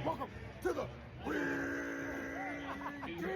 Welcome to the Kingdom.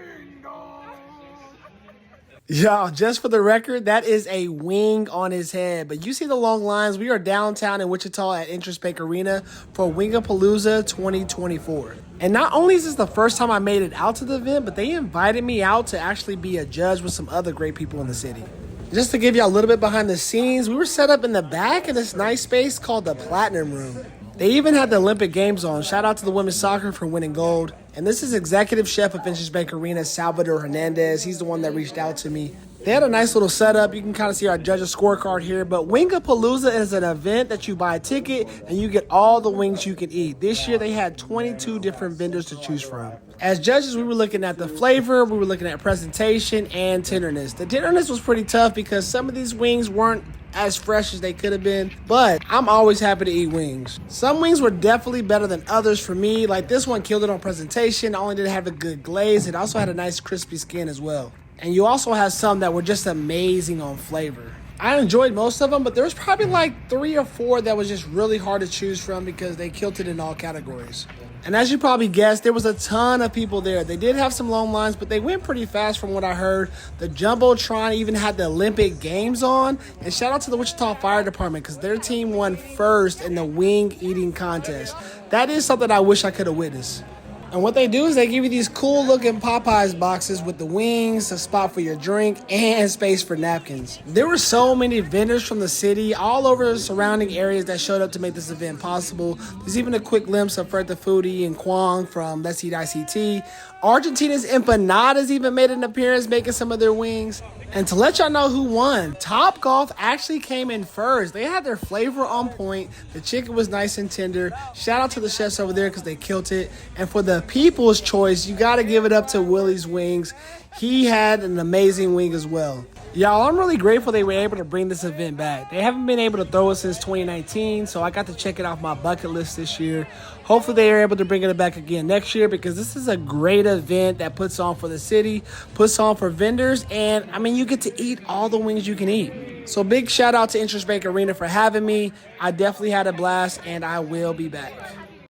Y'all, just for the record, that is a wing on his head. But you see the long lines. We are downtown in Wichita at INTRUST Arena for Wingapalooza 2024. And not only is this the first time I made it out to the event, but they invited me out to actually be a judge with some other great people in the city. Just to give you a little bit behind the scenes, we were set up in the back in this nice space called the Platinum Room. They even had the Olympic Games on. Shout out to the women's soccer for winning gold. And this is executive chef of INTRUST Arena, Salvador Hernandez. He's the one that reached out to me. They had a nice little setup. You can kind of see our judges' scorecard here. But Wingapalooza is an event that you buy a ticket and you get all the wings you can eat. This year they had 22 different vendors to choose from. As judges, we were looking at the flavor, we were looking at presentation, and tenderness. The tenderness was pretty tough because some of these wings weren't as fresh as they could have been, but I'm always happy to eat wings. Some wings were definitely better than others for me. Like this one killed it on presentation. Not only did it have a good glaze, it also had a nice crispy skin as well. And you also have some that were just amazing on flavor. I enjoyed most of them, but there was probably like 3 or 4 that was just really hard to choose from because they killed it in all categories. And as you probably guessed, there was a ton of people there. They did have some long lines, but they went pretty fast from what I heard. The Jumbotron even had the Olympic Games on. And shout out to the Wichita Fire Department because their team won first in the wing eating contest. That is something I wish I could have witnessed. And what they do is they give you these cool looking Popeyes boxes with the wings, a spot for your drink, and space for napkins. There were so many vendors from the city, all over the surrounding areas that showed up to make this event possible. There's even a quick glimpse of Fred the Foodie and Kwong from Let's Eat ICT. Argentina's Empanadas even made an appearance making some of their wings. And to let y'all know who won, Top Golf actually came in first. They had their flavor on point. The chicken was nice and tender. Shout out to the chefs over there because they killed it. And for the people's choice, you got to give it up to Willie's Wings. He had an amazing wing as well. Y'all, I'm really grateful they were able to bring this event back. They haven't been able to throw it since 2019, so I got to check it off my bucket list this year. Hopefully they are able to bring it back again next year because this is a great event that puts on for the city, puts on for vendors, and I mean, you get to eat all the wings you can eat. So big shout out to INTRUST Arena for having me. I definitely had a blast, and I will be back.